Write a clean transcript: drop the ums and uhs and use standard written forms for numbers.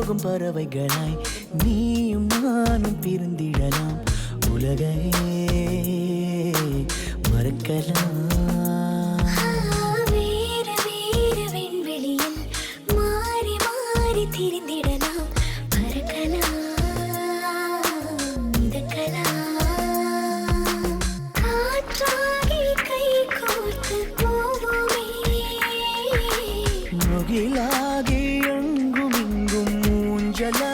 போகும் பறவைகளாய் நீயும் நானும் பிரிந்திடலாம். உலகையே மறக்கலாம். வேறு வேறு விண்வெளியில் மாறி மாறி திரிந்திடலாம். பறக்கலாம், மிதக்கலாம். காற்றாகி கை கோர்த்து போவோமே. முகிலாகி எங்கும் இங்கும் ஊஞ்சலா